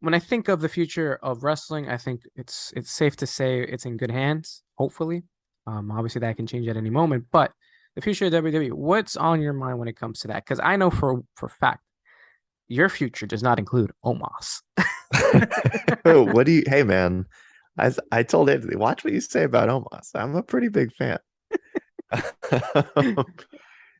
when I think of the future of wrestling, I think it's safe to say it's in good hands, hopefully. Obviously that can change at any moment, but the future of WWE, what's on your mind when it comes to that? Because I know for a fact your future does not include Omos. What do you, hey man, I told Anthony, watch what you say about Omos. I'm a pretty big fan.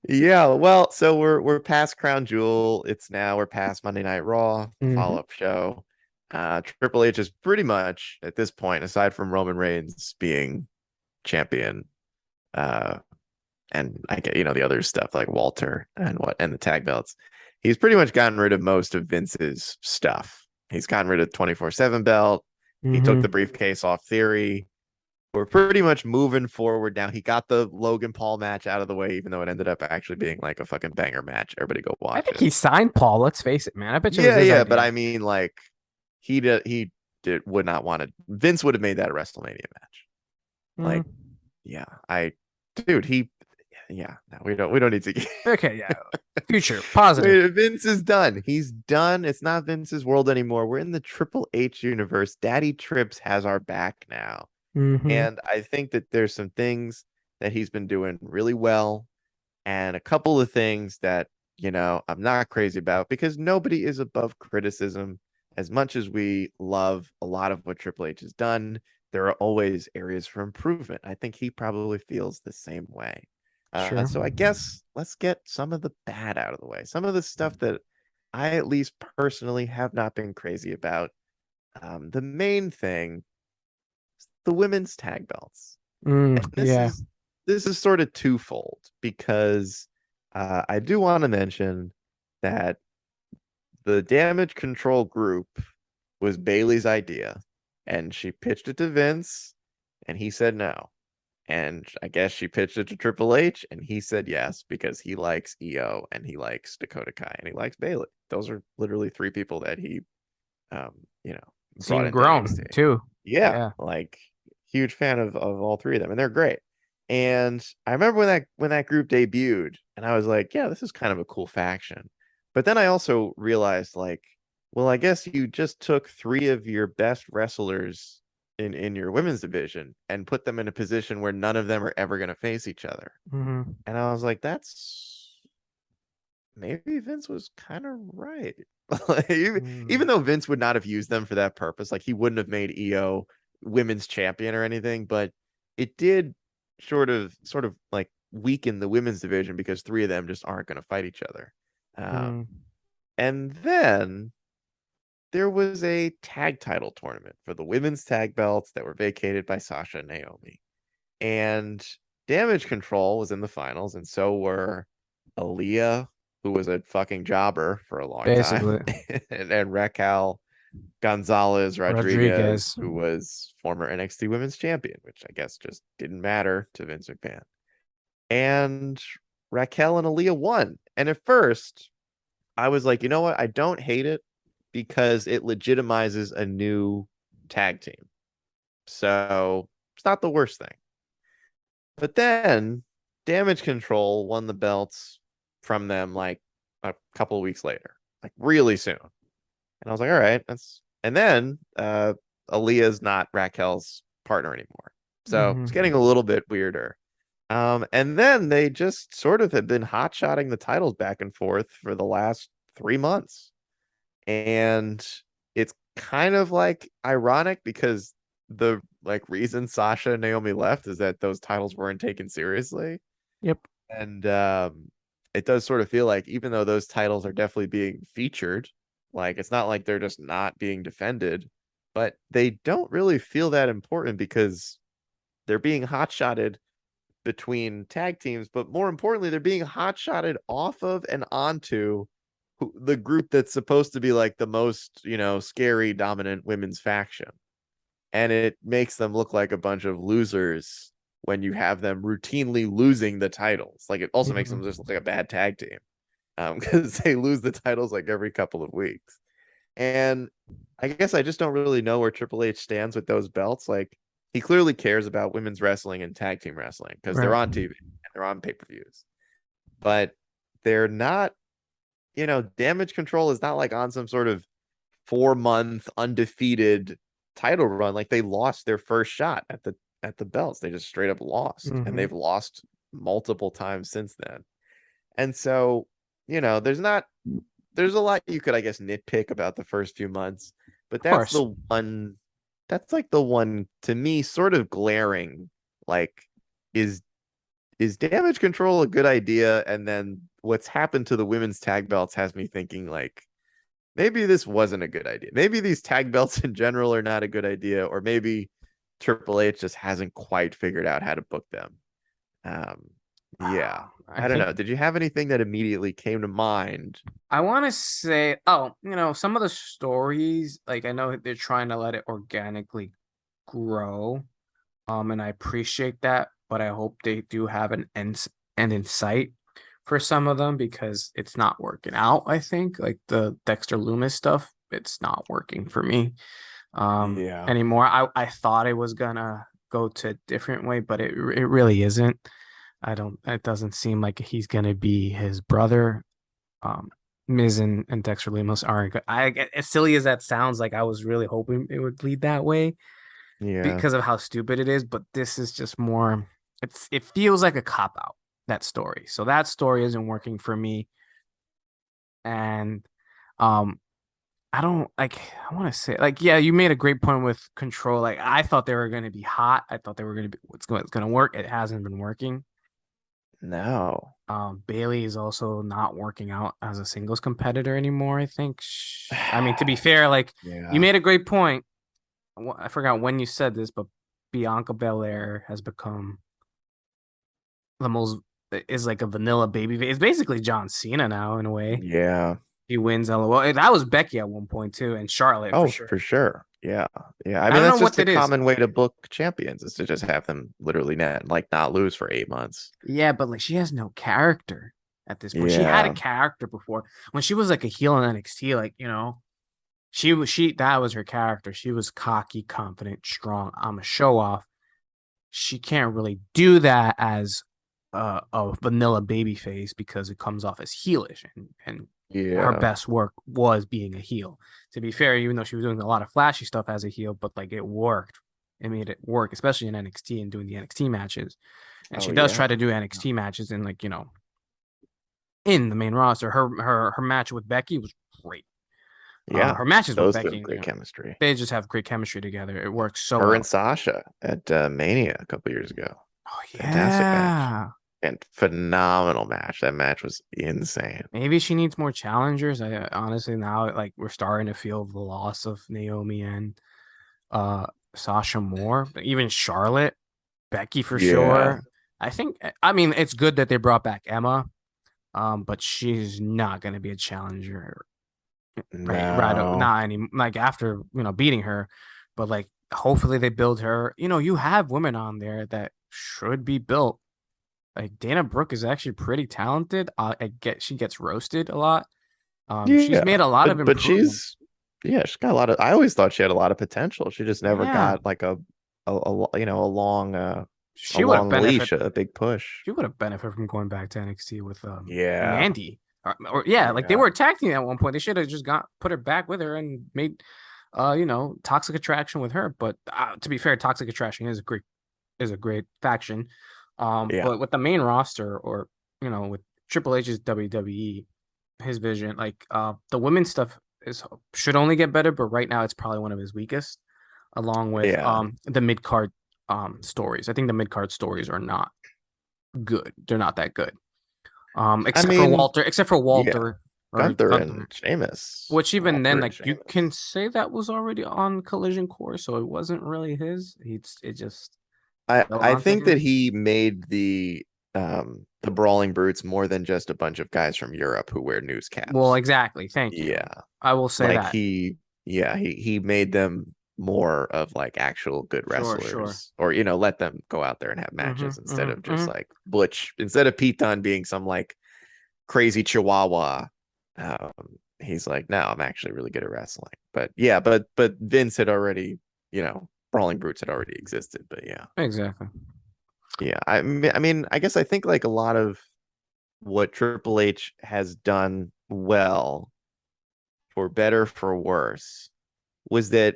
Yeah, well, so we're past Crown Jewel. We're past Monday Night Raw, the Hmm. follow-up show. Triple H is pretty much at this point, aside from Roman Reigns being champion, uh, and I get the other stuff like Walter and the tag belts. He's pretty much gotten rid of most of Vince's stuff. He's gotten rid of 24/7 belt. He took the Hmm. briefcase off Theory. We're pretty much moving forward now. He got the Logan Paul match out of the way, even though it ended up actually being like a fucking banger match. Everybody go I watch think it. he signed Paul. Let's face it, man. I bet you it was Yeah, his yeah, but idea. I mean, like, he would not want to. Vince would have made that a WrestleMania match. Mm. Like, yeah, dude, yeah, no, we don't need to. Okay, yeah. Future positive. Wait, Vince is done. He's done. It's not Vince's world anymore. We're in the Triple H universe. Daddy Trips has our back now. Hmm. And I think that there's some things that he's been doing really well, and a couple of things that, I'm not crazy about because nobody is above criticism. As much as we love a lot of what Triple H has done, there are always areas for improvement. I think he probably feels the same way. Sure. So I guess let's get some of the bad out of the way. Some of the stuff that I at least personally have not been crazy about. The main thing, the women's tag belts. And this Yeah. is this is sort of twofold because I do want to mention that the damage control group was Bailey's idea, and she pitched it to Vince, and he said no. And I guess she pitched it to Triple H, and he said yes because he likes EO and he likes Dakota Kai and he likes Bailey. Those are literally three people that he, um, you know, brought Seen into grown NXT. too. Yeah, Yeah. like huge fan of all three of them, and they're great. And I remember when that group debuted, and I was like, yeah, this is kind of a cool faction. But then I also realized, like, well, I guess you just took three of your best wrestlers in your women's division and put them in a position where none of them are ever going to face each other. Hmm. And I was like, that's maybe Vince was kind of right. Like, even Mm. though Vince would not have used them for that purpose, like he wouldn't have made EO women's champion or anything, but it did sort of like weaken the women's division because three of them just aren't going to fight each other. Um, Mm. and then there was a tag title tournament for the women's tag belts that were vacated by Sasha and Naomi. And Damage Control was in the finals, and so were Aaliyah, who was a fucking jobber for a long time, Basically, and Raquel Gonzalez Rodriguez, Rodriguez. who was former NXT Women's Champion, which I guess just didn't matter to Vince McMahon. And Raquel and Aaliyah won. And at first, I was like, you know what? I don't hate it because it legitimizes a new tag team. So it's not the worst thing. But then Damage Control won the belts from them like a couple of weeks later, like really soon. And I was like, all right, and then Aaliyah's not Raquel's partner anymore. So it's getting a Hmm. little bit weirder. And then they just sort of have been hot-shotting the titles back and forth for the last 3 months. And it's kind of like ironic because the like reason Sasha and Naomi left is that those titles weren't taken seriously. Yep. And it does sort of feel like even though those titles are definitely being featured, like it's not like they're just not being defended, but they don't really feel that important because they're being hot-shotted between tag teams, but more importantly, they're being hot-shotted off of and onto the group that's supposed to be like the most, scary dominant women's faction. And it makes them look like a bunch of losers when you have them routinely losing the titles. Like it also makes them just look Hmm. like a bad tag team because they lose the titles like every couple of weeks. And I guess I just don't really know where Triple H stands with those belts. Like he clearly cares about women's wrestling and tag team wrestling because they're Right. on TV and they're on pay-per-views. But they're not, Damage Control is not like on some sort of 4-month undefeated title run. Like they lost their first shot at the belts. They just straight up lost, and Hmm. they've lost multiple times since then. And so, there's a lot you could, I guess, nitpick about the first few months, but Of course. that's like the one to me sort of glaring, like, is damage control a good idea? And then what's happened to the women's tag belts has me thinking like maybe this wasn't a good idea. Maybe these tag belts in general are not a good idea, or maybe Triple H just hasn't quite figured out how to book them. Um, yeah, I I don't think know. Did you have anything that immediately came to mind? I want to say, oh, some of the stories, like I know they're trying to let it organically grow. And I appreciate that, but I hope they do have end in sight for some of them because it's not working out. I think like the Dexter Loomis stuff, it's not working for me Yeah. anymore. I thought it was gonna go to a different way, but it really isn't. I don't. It doesn't seem like he's gonna be his brother. Um, Miz and Dexter Loomis aren't good. As silly as that sounds, like I was really hoping it would lead that way Yeah. because of how stupid it is, but this is just more it feels like a cop out, that story. So that story isn't working for me. And um I don't like I want to say like yeah, you made a great point with control. Like I thought they were gonna be hot. I thought they were gonna be it's gonna work. It hasn't been working. No. Bailey is also not working out as a singles competitor anymore, I think. I mean, to be fair, like you Yeah. made a great point. I forgot when you said this, but Bianca Belair has become the most is like a vanilla baby. It's basically John Cena now in a way. Yeah. He wins LOL. That was Becky at one point too, and Charlotte for Oh, sure. for sure. Yeah. Yeah. I I mean, don't know that's what just a that is. common way to book champions, is to just have them literally not lose for 8 months. Yeah, but like she has no character at this point. She had a Yeah. character before when she was like a heel in NXT. Like she that was her character. She was cocky, confident, strong. I'm a show off. She can't really do that as a vanilla baby face because it comes off as heelish and her Yeah. best work was being a heel. To be fair, even though she was doing a lot of flashy stuff as a heel, but like it worked. It made it work, especially in NXT and doing the NXT matches. And Oh, she does try yeah. to do NXT matches and like, in the main roster. Her match with Becky was great. Yeah. Her matches with Those two Becky, have great chemistry. they just have great chemistry together. It works so Her and well. Sasha at Mania a couple years ago. Oh Fantastic match. yeah. And phenomenal match. That match was insane. Maybe she needs more challengers. I honestly now like we're starting to feel the loss of Naomi and uh Sasha more, but even Charlotte, Becky for Yeah. sure. I mean it's good that they brought back Emma, but she's not gonna be a challenger right No. not any like after beating her, but like hopefully they build her. You have women on there that should be built. Like Dana Brooke is actually pretty talented. I get she gets roasted a lot. She's Yeah. made a lot of But improvements. she's got a lot of, I always thought she had a lot of potential. She just never Yeah, got like a she would have long benefit. leash, a big push. She would have benefited from going back to NXT with Yeah. Mandy. Or yeah, like they Yeah. were tag team at one point. They should have just got put her back with her and made Toxic Attraction with her. But to be fair, Toxic Attraction is a great faction. Yeah. But with the main roster or with Triple H's WWE, his vision, like the women's stuff is should only get better, but right now it's probably one of his weakest, along with Yeah. the mid card stories. I think the mid card stories are not good. They're not that good. I mean, Except for yeah. Walter or Gunther Gunther, and Sheamus. which even then, Walter and like you can Sheamus. say that was already on Collision Course, so it wasn't really his. It just fell I onto think that him. he made the Brawling Brutes more than just a bunch of guys from Europe who wear news Well, caps. exactly. Thank you. Yeah. I will say Like that. he made them more of like actual good Sure, sure. wrestlers, or let them go out there and have Mm-hmm, matches instead mm-hmm, of just mm-hmm. like Butch, instead of Pete Dunne being some like crazy chihuahua. um he's like, no, I'm actually really good at wrestling. But yeah, but Vince had already, Brawling Brutes had already existed. But yeah. Exactly. Yeah, I mean, I guess I think like a lot of what Triple H has done well for better for worse, was that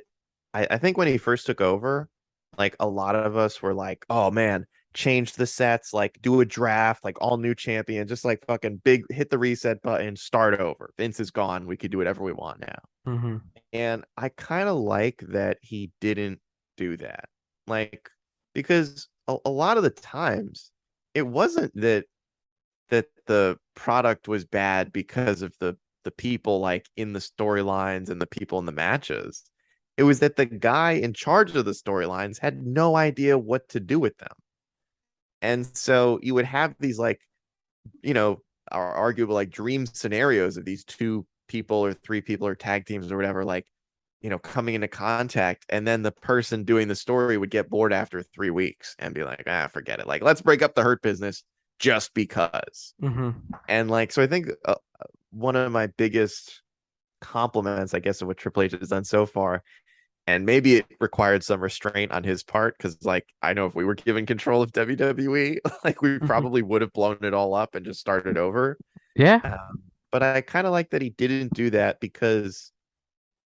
I think when he first took over, like a lot of us were like, oh man, change the sets, like do a draft, like all new champion, just like fucking big hit the reset button, start over. Vince is gone. We could do whatever we want now. Hmm. And I kind of like that he didn't do that. Like, because a lot of the times it wasn't that the product was bad because of the people like in the storylines and the people in the matches. It was that the guy in charge of the storylines had no idea what to do with them. And so you would have these like, you know, are arguable like dream scenarios of these two people or three people or tag teams or whatever, like, coming into contact. And then the person doing the story would get bored after 3 weeks and be like, forget it. Like, let's break up the Hurt Business just because. Hmm. And like, so I think one of my biggest compliments, I guess, of what Triple H has done so far, and maybe it required some restraint on his part, because like I know if we were given control of WWE, like we Hmm. probably would have blown it all up and just started over. Yeah, But I kind of like that he didn't do that, because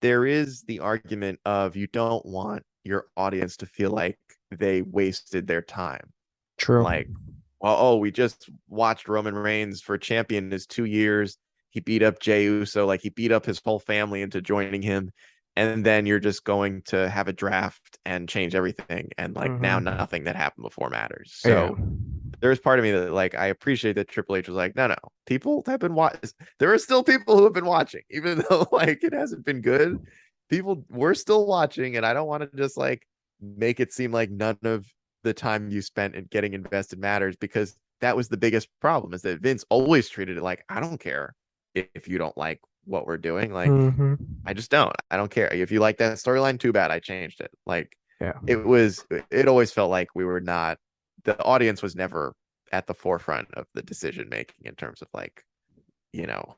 there is the argument of you don't want your audience to feel like they wasted their time. true. Like, well, oh, we just watched Roman Reigns for champion his 2 years. He beat up Jey Uso, like he beat up his whole family into joining him. And then you're just going to have a draft and change everything. And like now Hmm. nothing that happened before matters. Yeah, So there's part of me that like I appreciate that Triple H was like, no, no, people have been watching. There are still people who have been watching, even though like it hasn't been good. People were still watching, and I don't want to just like make it seem like none of the time you spent in getting invested matters, because that was the biggest problem, is that Vince always treated it like, I don't care if you don't like what we're doing. Like, hmm, I just don't. I don't care. If you like that storyline, too bad. I changed it. Like, yeah, it always felt like we were not, the audience was never at the forefront of the decision making in terms of like,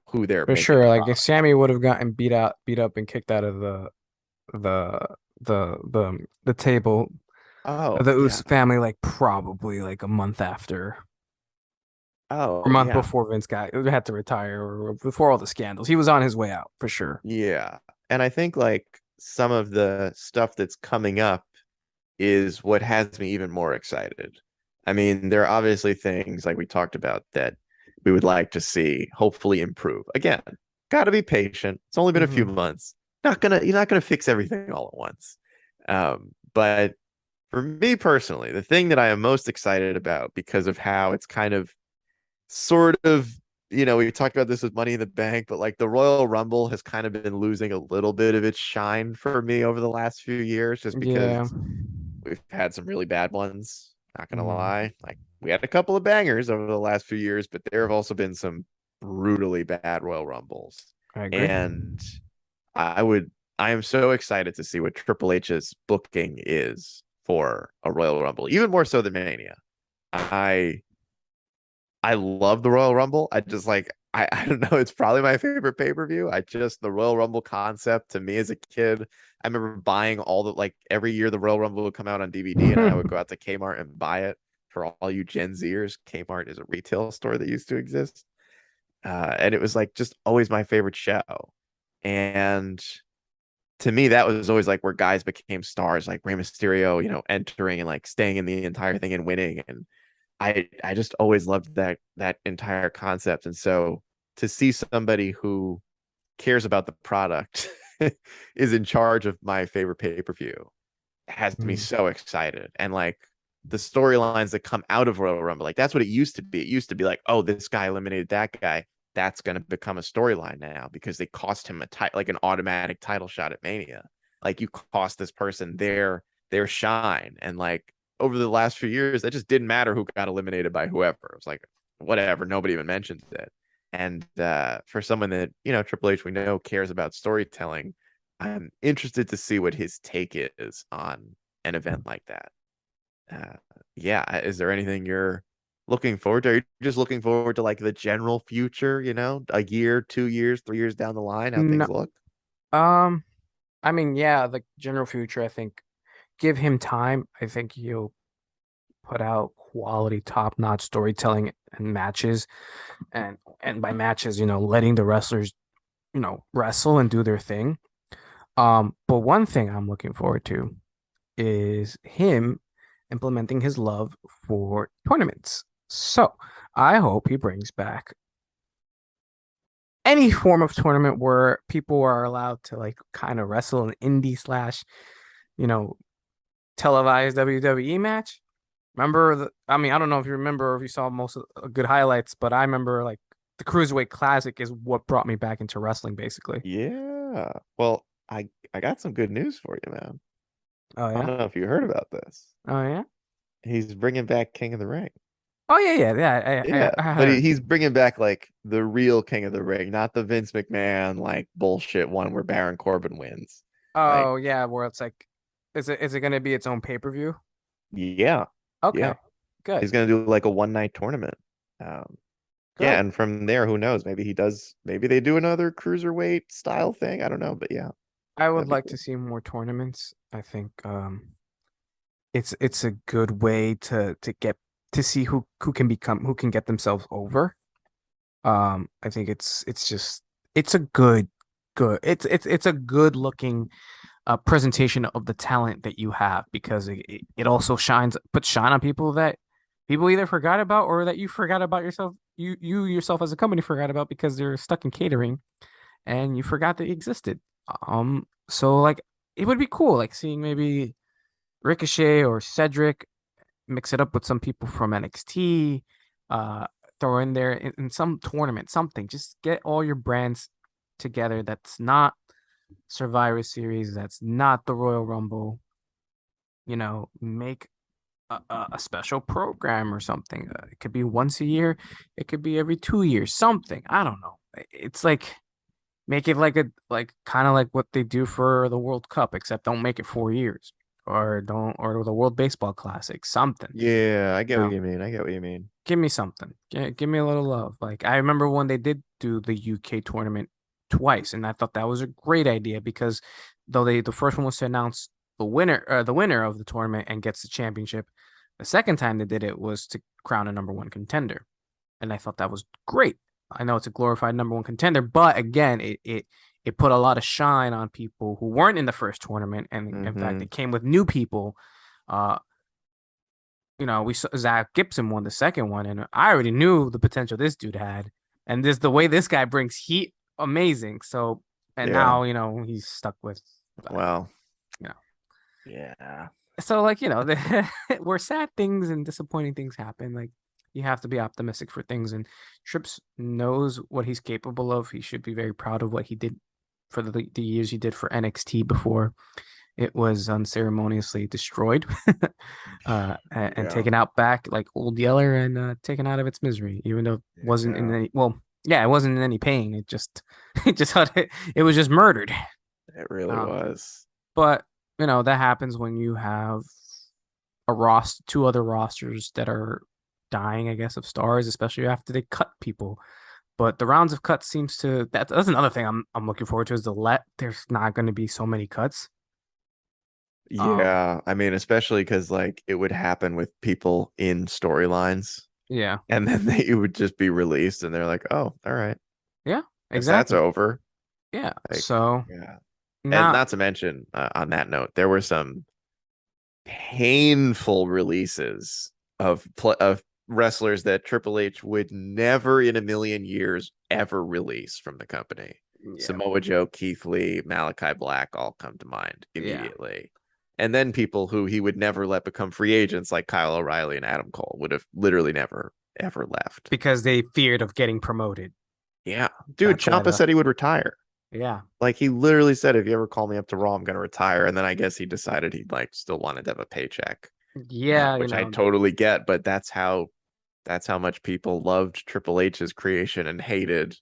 who they're for making sure. the Like if product. Sammy would have gotten beat up, and kicked out of the the table, Oh, the yeah. Us family, like probably like a month after, or a Oh, month yeah. before Vince had to retire, or before all the scandals, he was on his way out for sure. Yeah. And I think like some of the stuff that's coming up is what has me even more excited. I mean, there are obviously things like we talked about that we would like to see hopefully improve. Again, got to be patient. It's only been a few Hmm. months. You're not gonna fix everything all at once. But for me personally, the thing that I am most excited about, because of how it's kind of sort of, we talked about this with Money in the Bank, but like the Royal Rumble has kind of been losing a little bit of its shine for me over the last few years, just Yeah. because we've had some really bad ones. Not gonna Hmm. lie. Like we had a couple of bangers over the last few years, but there have also been some brutally bad Royal Rumbles. I agree. And I would I am so excited to see what Triple H's booking is for a Royal Rumble, even more so than Mania. I I love the Royal Rumble. I just like I don't know, it's probably my favorite pay-per-view. The Royal Rumble concept to me as a kid, I remember buying all the like every year the Royal Rumble would come out on DVD, and I would go out to Kmart and buy it. For all you Gen Zers, Kmart is a retail store that used to exist. And it was like just always my favorite show. And to me, that was always like where guys became stars, like Rey Mysterio, entering and like staying in the entire thing and winning. And I just always loved that entire concept. And so to see somebody who cares about the product is in charge of my favorite pay-per-view has me Mm. so excited. And like the storylines that come out of Royal Rumble, like that's what it used to be. It used to be like, oh, this guy eliminated that guy. That's going to become a storyline now because they cost him like an automatic title shot at Mania. Like you cost this person their shine. And like over the last few years, that just didn't matter who got eliminated by whoever. It was like whatever, nobody even mentions it. And for someone that Triple H we know cares about storytelling, I'm interested to see what his take is on an event like that. Uh, yeah, is there anything you're looking forward to? Are you just looking forward to like the general future, a year, 2 years, 3 years down the line, how No, things look? um, I mean, yeah, the general future, I think, give him time. I think he'll put out quality, top-notch storytelling and matches, and by matches, letting the wrestlers wrestle and do their thing. But one thing I'm looking forward to is him implementing his love for tournaments. So I hope he brings back any form of tournament where people are allowed to like kind of wrestle an indie slash, you know, televised WWE match. Remember I mean, I don't know if you remember or if you saw most of the good highlights, but I remember like the Cruiserweight Classic is what brought me back into wrestling, basically. Yeah. Well, I got some good news for you, man. Oh I yeah, don't know if you heard about this. oh yeah, He's bringing back King of the Ring. oh yeah, yeah, yeah. Yeah, I but heard. he's bringing back like the real King of the Ring, not the Vince McMahon like bullshit one where Baron Corbin wins. Like, Oh yeah, where it's like, is it going to be its own pay-per-view? yeah, yeah. Okay, good, He's gonna do like a one night tournament. Um, yeah, good. and from there, who knows? Maybe he does. Maybe they do another cruiserweight style thing. I don't know, but yeah, I would that'd be like to cool. see more tournaments. I think it's a good way to get to see who can get themselves over. I think it's just it's a good it's a good looking presentation of the talent that you have because it also puts shine on people that people either forgot about or that you forgot about yourself you yourself as a company forgot about because they're stuck in catering and you forgot they existed. So like it would be cool like seeing maybe Ricochet or Cedric mix it up with some people from NXT, uh, throw in there in some tournament, something. Just get all your brands together. That's not Survivor Series. That's not the Royal Rumble. Make a special program or something. It could be once a year. It could be every 2 years. Something. I don't know. It's like make it like kind of like what they do for the World Cup, except don't make it 4 years. Or don't or the World Baseball Classic, something. Yeah, I get what No, you mean. I get what you mean. give me something. Give me a little love. Like I remember when they did do the UK tournament twice, and I thought that was a great idea because though the first one was to announce the winner of the tournament and gets the championship, the second time they did it was to crown a number one contender, and I thought that was great. I know it's a glorified number one contender, but again, it put a lot of shine on people who weren't in the first tournament, and in fact, Hmm. it came with new people. Uh, we saw Zach Gibson won the second one, and I already knew the potential this dude had, and the way this guy brings heat, amazing. So, and Yeah. now he's stuck with, Well, you know, yeah. so like where sad things and disappointing things happen, like you have to be optimistic for things, and Trips knows what he's capable of. He should be very proud of what he did for the years he did for NXT before it was unceremoniously destroyed and Yeah. taken out back like Old Yeller and taken out of its misery, even though it wasn't in Yeah. any well, yeah, it wasn't in any pain. It just it just it was just murdered. It really Um, was. but that happens when you have two other rosters that are dying, I guess, of stars, especially after they cut people. But the rounds of cuts seems to that's another thing I'm looking forward to is there's not going to be so many cuts. Um, Yeah, I mean, especially because like it would happen with people in storylines, yeah. and then they would just be released, and they're like, "Oh, all right, Yeah, guess that's exactly. over." Yeah. Like, So yeah. And not not to mention, on that note, there were some painful releases of wrestlers that Triple H would never in a million years ever release from the company. yeah, Samoa Joe, Keith Lee, Malachi Black all come to mind yeah. immediately. And then people who he would never let become free agents, like Kyle O'Reilly and Adam Cole, would have literally never ever left. Because they feared of getting promoted. Yeah, dude, That's why Ciampa said he would retire. yeah. Like he literally said, if you ever call me up to Raw, I'm gonna retire. And then I guess he decided he like still wanted to have a paycheck, Yeah, which I totally get. But that's how much people loved Triple H's creation and hated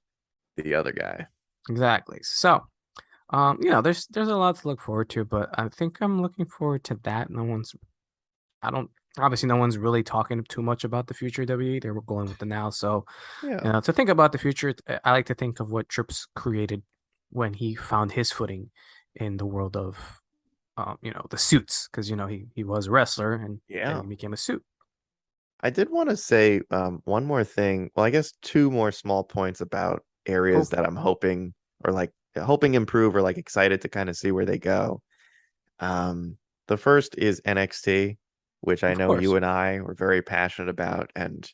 the other guy. exactly. So, there's a lot to look forward to, but I think I'm looking forward to that. I don't, obviously no one's really talking too much about the future of WWE. They're going with the now. So, Yeah, to think about the future, I like to think of what Trips created when he found his footing in the world of the suits because he was a wrestler and then yeah. he became a suit. I did want to say one more thing. Well, I guess two more small points about areas Cool. that I'm hoping. or like hoping improve or like excited to kind of see where they go. Um, the first is NXT, which I Of know you course. and I were very passionate about and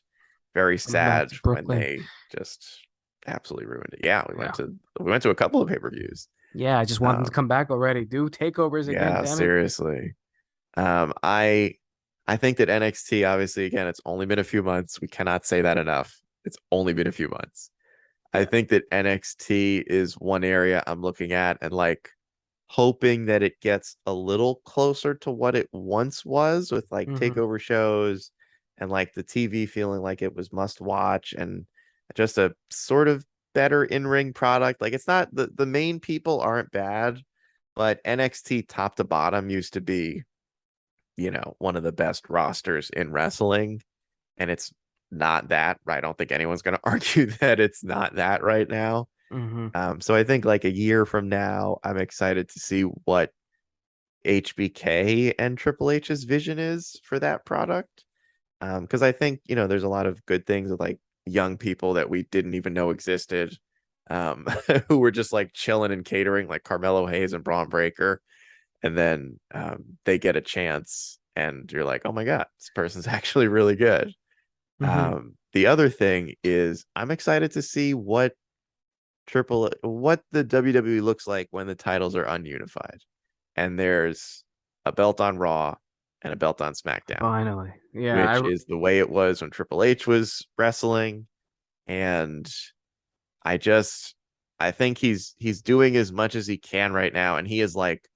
very Coming back sad to when Brooklyn. they just absolutely ruined it. Yeah, Yeah. we went to a couple of pay-per-views. Yeah, I just want them to Um, come back already. Do takeovers again, yeah, damn it. seriously. Um, I I think that NXT, obviously, again, it's only been a few months. We cannot say that enough. It's only been a few months. I Yeah. think that NXT is one area I'm looking at and like hoping that it gets a little closer to what it once was with like Mm-hmm. takeover shows and like the TV feeling like it was must watch and just a sort of better in-ring product. Like it's not the main people aren't bad, but NXT top to bottom used to be, one of the best rosters in wrestling, and it's not that. I don't think anyone's going to argue that it's not that right now. Mm-hmm. So I think like a year from now, I'm excited to see what HBK and Triple H's vision is for that product. Because I think, there's a lot of good things with like young people that we didn't even know existed, who were just like chilling and catering, like Carmelo Hayes and Braun Breaker. And then they get a chance, and you're like, oh my God, this person's actually really good. Mm-hmm. The other thing is, I'm excited to see what the WWE looks like when the titles are ununified and there's a belt on Raw and a belt on SmackDown, Finally. Yeah, which is the way it was when Triple H was wrestling. And I just I think he's doing as much as he can right now. And he is like,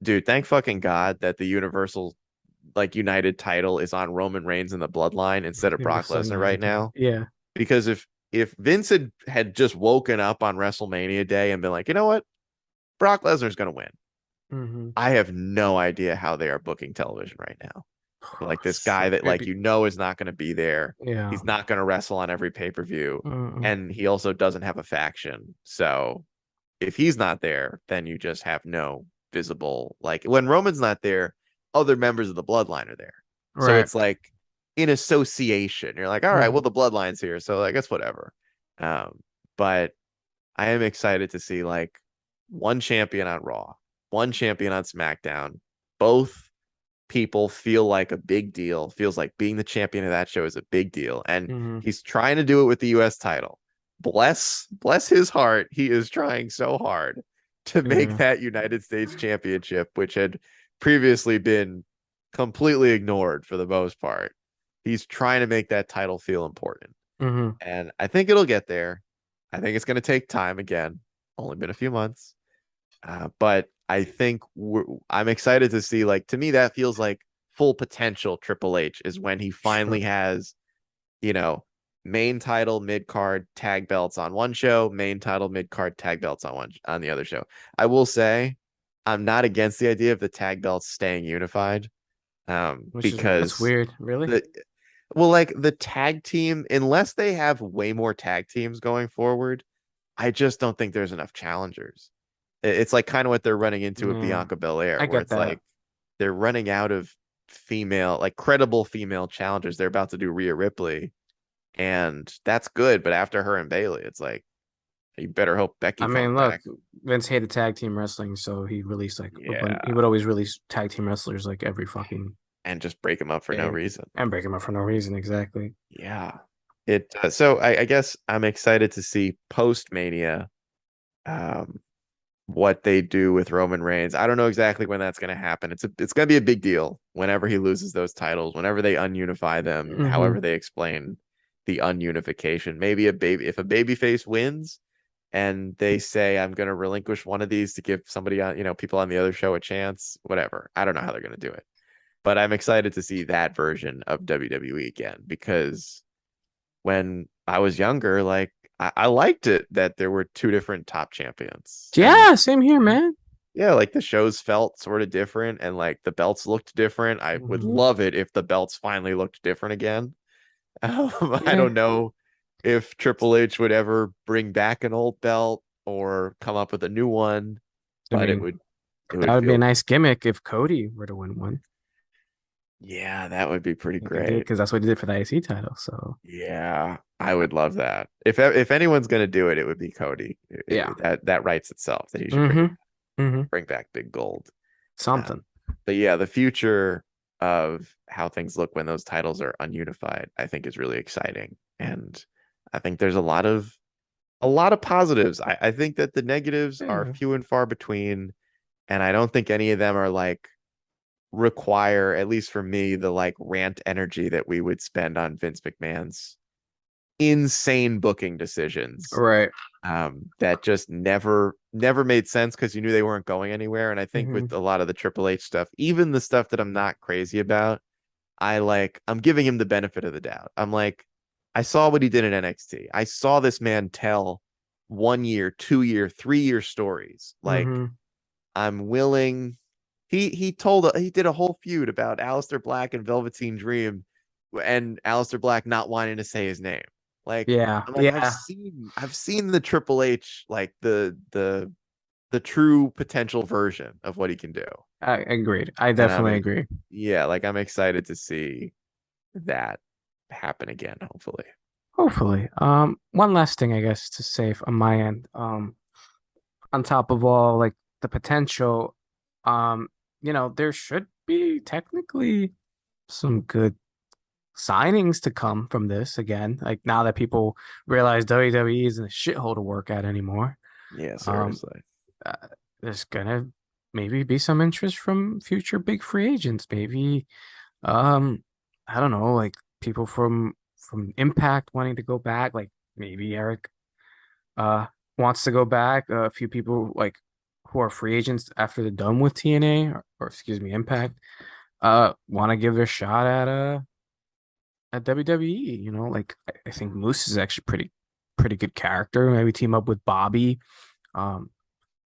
dude, thank fucking God that the Universal like United title is on Roman Reigns in the bloodline instead of it Brock was so Lesnar right needed. now. Yeah. Because if Vince had just woken up on WrestleMania day and been like, you know what? Brock Lesnar's gonna win. Mm-hmm. I have no idea how they are booking television right now. Like this guy that It'd like be, is not going to be there. yeah. He's not going to wrestle on every pay-per-view, Mm-mm. and he also doesn't have a faction. So if he's not there, then you just have no visible like when Roman's not there, other members of the bloodline are there. So Right. it's like in association. You're like, all right, well Mm-hmm. the bloodline's here, so I guess whatever. Um, but I am excited to see like one champion on Raw, one champion on SmackDown. Both people feel like a big deal, feels like being the champion of that show is a big deal. And Mm-hmm. he's trying to do it with the US title. Bless his heart. He is trying so hard to make Yeah. that United States Championship, which had previously been completely ignored for the most part. He's trying to make that title feel important. Mm-hmm. And I think it'll get there. I think it's going to take time again. Only been a few months. But I think I'm excited to see, like, to me, that feels like full potential Triple H is when he finally Sure. has, you know, main title, mid card, tag belts on one show, main title, mid card, tag belts on the other show. I will say I'm not against the idea of the tag belts staying unified. That's Because weird. Really? the well, like the tag team, unless they have way more tag teams going forward, I just don't think there's enough challengers. It's like kind of what they're running into with Yeah. Bianca Belair, I where get it's that. like they're running out of like credible female challengers. They're about to do Rhea Ripley, and that's good. But after her and Bailey, it's like you better hope I Becky comes mean, look, back. Vince hated tag team wrestling, so he released like he Yeah, would always release tag team wrestlers like every fucking and just break them up for no day reason. and break them up for no reason. Exactly. Yeah, so I guess I'm excited to see post Mania. Um, what they do with Roman Reigns. I don't know exactly when that's going to happen. It's going to be a big deal whenever he loses those titles, whenever they ununify them, Mm-hmm. however they explain the ununification. Maybe if a babyface wins and they say I'm going to relinquish one of these to give somebody on, people on the other show a chance, whatever. I don't know how they're going to do it. But I'm excited to see that version of WWE again because when I was younger, like I liked it that there were two different top champions. And Yeah, same here, man. yeah, like the shows felt sort of different and like the belts looked different. I would Mm-hmm. love it if the belts finally looked different again. I Yeah. don't know if Triple H would ever bring back an old belt or come up with a new one, I but mean, it that would would be a feel nice gimmick if Cody were to win one. Yeah, that would be pretty They could do it great. because that's what he did for the IC title. So Yeah, I would love that. If anyone's gonna do it, it would be Cody. yeah. That writes itself that he should Mm-hmm. Mm-hmm. bring back Big Gold. Um, Something. but yeah, the future of how things look when those titles are ununified, I think is really exciting. And I think there's a lot of positives. I think that the negatives are Yeah. few and far between, and I don't think any of them are like require, at least for me, the like rant energy that we would spend on Vince McMahon's insane booking decisions Right. that just never made sense because you knew they weren't going anywhere. And I think Mm-hmm. with a lot of the Triple H stuff, even the stuff that I'm not crazy about, I'm giving him the benefit of the doubt. I'm like, I saw what he did in NXT. I saw this man tell 1 year, 2 year, 3 year stories. Like Mm-hmm. I'm willing. He did a whole feud about Aleister Black and Velveteen Dream, and Aleister Black not wanting to say his name. Like Yeah. I'm like Yeah. I've seen the Triple H, like the true potential version of what he can do, I agreed. I and definitely agree. yeah, like I'm excited to see that happen again. Hopefully, Hopefully. One last thing I guess to say on my end. On top of all like the potential, um, there should be technically some good signings to come from this again. Like now that people realize WWE isn't a shithole to work at anymore. yeah, Um, seriously, uh, there's gonna maybe be some interest from future big free agents. Maybe, um, I don't know, like people from Impact wanting to go back. Like maybe Eric uh wants to go back. A few people like who are free agents after they're done with TNA or excuse me, Impact, want to give their shot at WWE. Like I think Moose is actually pretty good character. Maybe team up with Bobby. Um,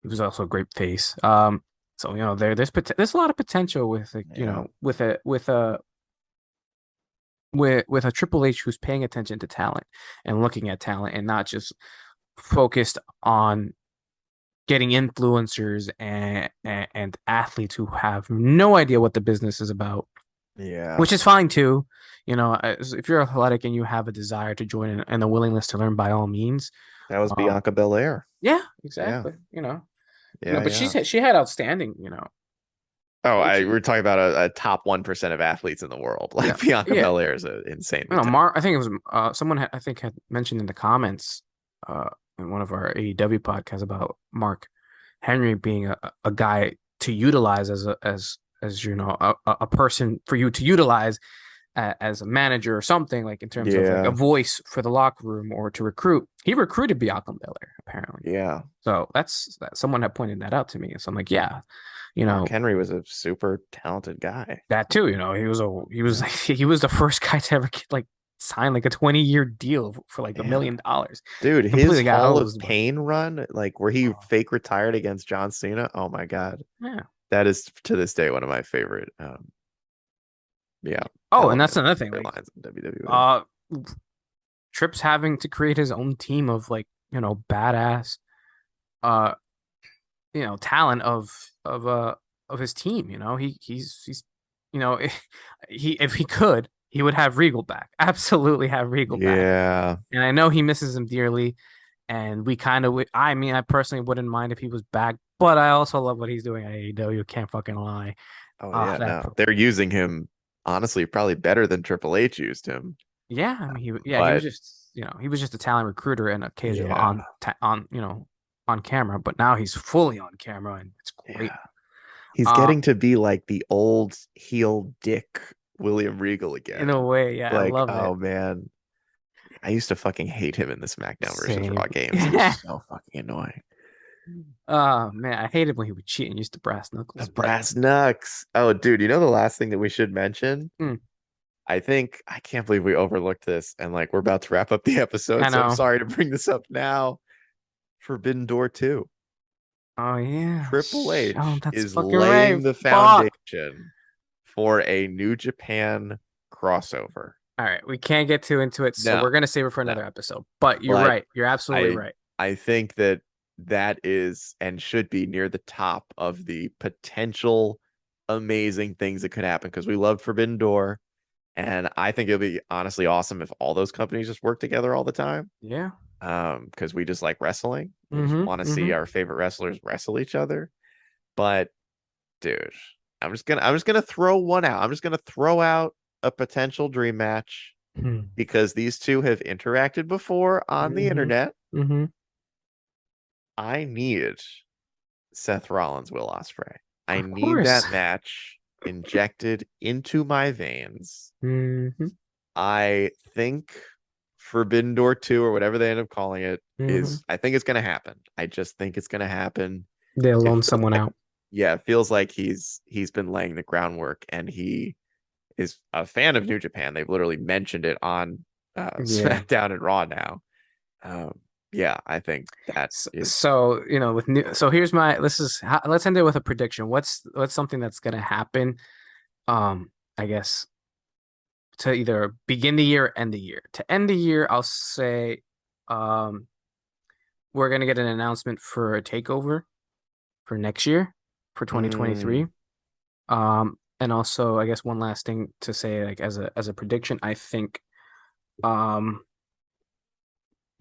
he was also a great face. So there's a lot of potential with like, yeah, with a Triple H who's paying attention to talent and looking at talent and not just focused on getting influencers and athletes who have no idea what the business is about, yeah. which is fine too. If you're athletic and you have a desire to join and a willingness to learn, by all means. That was Um, Bianca Belair. yeah, Yeah, exactly. yeah, But yeah. she had outstanding, Oh, coaching. we're talking about a top 1% of athletes in the world. Yeah, Like Bianca yeah. Belair is insanely talented. Mark. I think it was someone I think had mentioned in the comments uh in one of our AEW podcasts about Mark Henry being a guy to utilize as a person for you to utilize as a manager or something like in terms of like a Yeah, voice for the locker room or to recruit. He recruited Bianca Belair apparently. yeah. So that someone had pointed that out to me. So I'm like, yeah, you Mark know Henry was a super talented guy. that too. Yeah, he was the first guy to ever get, like sign like a 20-year deal for like $1 yeah. million. Dude, his Completely got Hall of hosed, but Pain run, like where he oh, fake retired against John Cena. Oh my God. yeah. That is to this day one of my favorite yeah, Oh, and that's elements another thing. Like, storylines in WWE. uh, Tripp's having to create his own team of like badass uh talent of his team. He's you know if he could he would have Regal back, absolutely have Regal back, Yeah. and I know he misses him dearly, and we kind of I mean I personally wouldn't mind if he was back, but I also love what he's doing at AEW. Can't fucking lie. Oh Ah, yeah, no. They're using him honestly probably better than Triple H used him. yeah, I mean he was But just he was just a talent recruiter and occasional yeah, on camera, but now he's fully on camera and it's great. yeah. He's Uh, getting to be like the old heel dick William Regal in a again. way, yeah, I Like, love it. oh man. I used to fucking hate him in the SmackDown versus Raw Same. games. He was so fucking annoying. Oh man, I hated when he would cheat and use the brass The knuckles, but brass knucks. Oh, dude, you know the last thing that we should mention? mm, I can't believe we overlooked this, and like we're about to wrap up the episode, I so I'm know. sorry to bring this up now. Forbidden Door 2. Oh yeah. Triple Oh, H that's is fucking right. laying the Fuck. foundation for a New Japan crossover. All right, we can't get too into it, so No, we're gonna save it for no. another episode. But you're But right. You're absolutely I right. I think that that is and should be near the top of the potential amazing things that could happen because we love Forbidden Door. And I think it'll be honestly awesome if all those companies just work together all the time. Yeah. Because we just like wrestling. We just Mm-hmm. want to see Mm-hmm. our favorite wrestlers wrestle each other. But dude, I'm just gonna throw one out. I'm just gonna throw out a potential dream match because these two have interacted before on the Mm-hmm. internet. Mm-hmm. I need Seth Rollins, Will Ospreay. I Of need course. that match injected into my veins. Mm-hmm. I think Forbidden Door 2 or whatever they end up calling it Mm-hmm. is I think it's gonna happen. I just think it's gonna happen. They'll It loan feels someone like out. yeah, it feels like he's been laying the groundwork and he is a fan of New Japan. They've literally mentioned it on Yeah. SmackDown and Raw now. Yeah, I think that is So, with new, so here's my, let's end it with a prediction. What's something that's gonna happen? I guess to either begin the year or end the year. To end the year, I'll say, um, we're gonna get an announcement for a takeover for next year for 2023. mm, And also, I guess one last thing to say, like as a prediction, I think, um,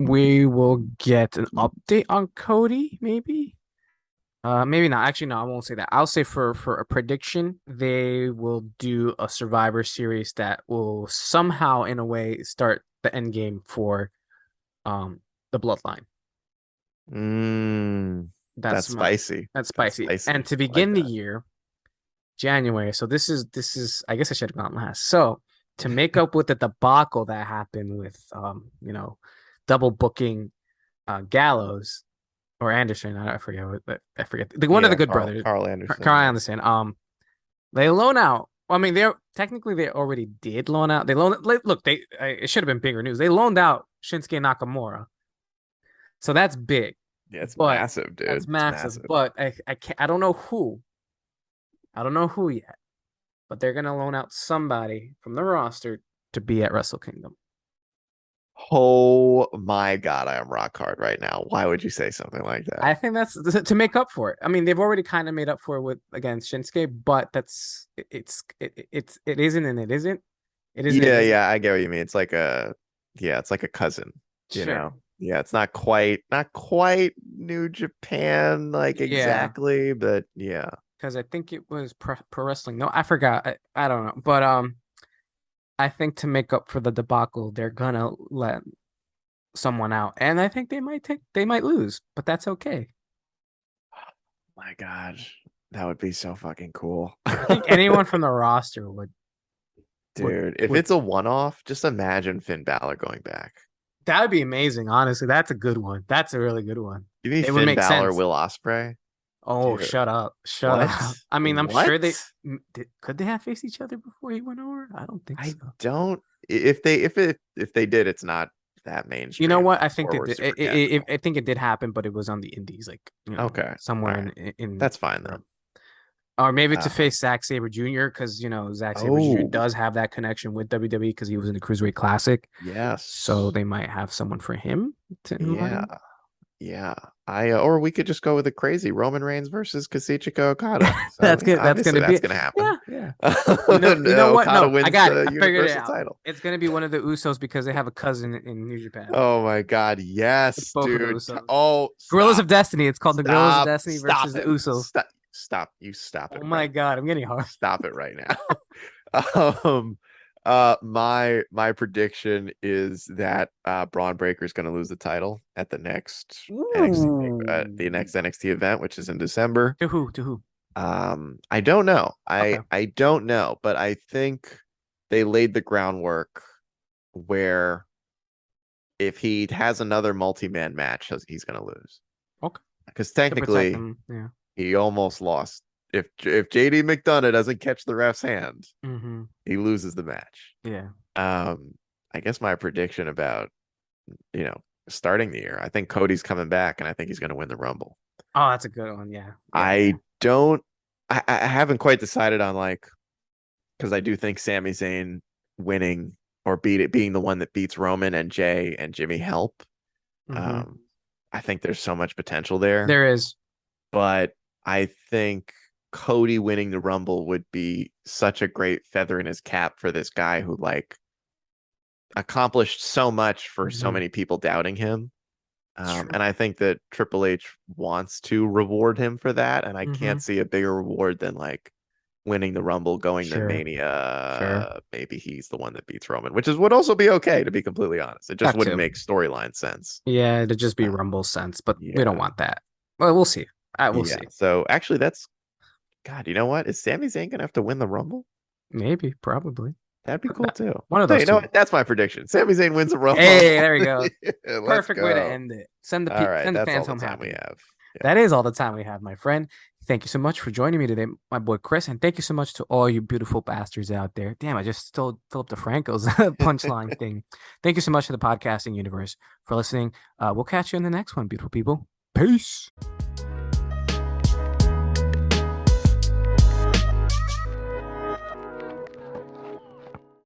we will get an update on Cody, maybe. Maybe not. Actually, no, I won't say that. I'll say for a prediction, they will do a Survivor Series that will somehow, in a way, start the end game for um the Bloodline. mm, That's that's my spicy. that's That's spicy. And spicy. to I like begin the that. year, January. So this is I guess I should have gone last. So to make up with the debacle that happened with double booking Gallows or Anderson, I forget I forget one of the Yeah, good Carl brothers. Carl Carl Anderson. Yeah. Anderson. They loan out. I mean, they already did loan out. Look. It should have been bigger news. They loaned out Shinsuke Nakamura, so that's big, Yeah, it's but massive, that's dude. It's massive. massive. But I can't. I don't know who. I don't know who yet. But they're gonna loan out somebody from the roster to be at Wrestle Kingdom. Oh my God, I am rock hard right now. Why would you say something like that? I think that's to make up for it. I mean, they've already kind of made up for it with against Shinsuke, but it isn't and it isn't. It isn't. It Yeah, isn't. yeah, I get what you mean. It's like a cousin, you Sure. know. Yeah, it's not quite New Japan like Yeah. exactly, but yeah. Because I think it was pro wrestling. No, I forgot. I don't know. But I think to make up for the debacle, they're gonna let someone out. And I think they might lose, but that's okay. My God, that would be so fucking cool. I think anyone from the roster would Dude, if would it's a one-off, just imagine Finn Balor going back. that would be amazing, honestly. That's a good one. That's a really good one. Give me It would Finn make Balor, sense. Will Ospreay. Oh, Dude, shut up. Shut what? up. I mean, I'm sure What? could they have faced each other before he went over? I don't think I so. don't. If they did, it's not that You know mainstream. what? I think Or they we're did. super casual. I think it did happen, but it was on the indies, like, Okay. All somewhere right. in That's fine Europe. then. Or maybe to Uh, face Zack Sabre Jr. because Zack Sabre Jr. oh, does have that connection with WWE because he was in the Cruiserweight Classic. So yes. they might have someone for him to Yeah. invite. Yeah. Or we could just go with a crazy Roman Reigns versus Kazuchika Okada. So That's yeah, good. That's obviously gonna that's be gonna happen. yeah, yeah. You know what? Okada No, I wins got it. the I figured it Universal out. title. It's gonna be one of the Usos because they have a cousin in New Japan. Oh my God, It's yes, both of the dude. Usos. Oh, Gorillas stop. of Destiny. It's called the Gorillas of Stop. Destiny versus Stop the it. Usos. Stop. Stop. You stop Oh it my right now. God, I'm getting hard. Stop it right now. Um, my prediction is that Braun Breaker is going to lose the title at the Ooh. next NXT event, which is in December. To who? To who? I don't know. I Okay. I don't know, but I think they laid the groundwork where if he has another multi-man match, he's going to lose Okay. because To protect technically them. Yeah. he almost lost. If JD McDonough doesn't catch the ref's hand, Mm-hmm. he loses the match. Yeah. Um, I guess my prediction about starting the year, I think Cody's coming back, and I think he's going to win the Rumble. Oh, that's a good one. Yeah. Yeah. Yeah. I don't. I haven't quite decided on because I do think Sami Zayn winning or being the one that beats Roman and Jay and Jimmy help. Mm-hmm. Um, I think there's so much potential there, There is. but I think Cody winning the Rumble would be such a great feather in his cap for this guy who like accomplished so much for so Mhm. many people doubting him. It's true. And I think that Triple H wants to reward him for that, and I Hmm. can't see a bigger reward than like winning the Rumble, going to Sure. Sure. Mania. Maybe he's the one that beats Roman, which is would also be okay, to be completely honest. It just That wouldn't too. make storyline sense. Yeah, it'd just be Uh, Rumble sense, but we don't yeah, want that. Well, we'll see. We'll yeah. see. So actually, that's God. You know what? Is Sami Zayn gonna have to win the Rumble? Maybe, probably. That'd be cool too. One of So those you know two. what? That's my prediction. Sami Zayn wins the Hey, Rumble. there we go. Let's Perfect way to go. end it. Send All right, send the that's all fans the home time we happy. have. Yeah. That is all the time we have, my friend. Thank you so much for joining me today, my boy Chris, and thank you so much to all you beautiful bastards out there. Damn, I just stole Philip DeFranco's punchline thing. Thank you so much to the podcasting universe for listening. We'll catch you in the next one, beautiful people. Peace.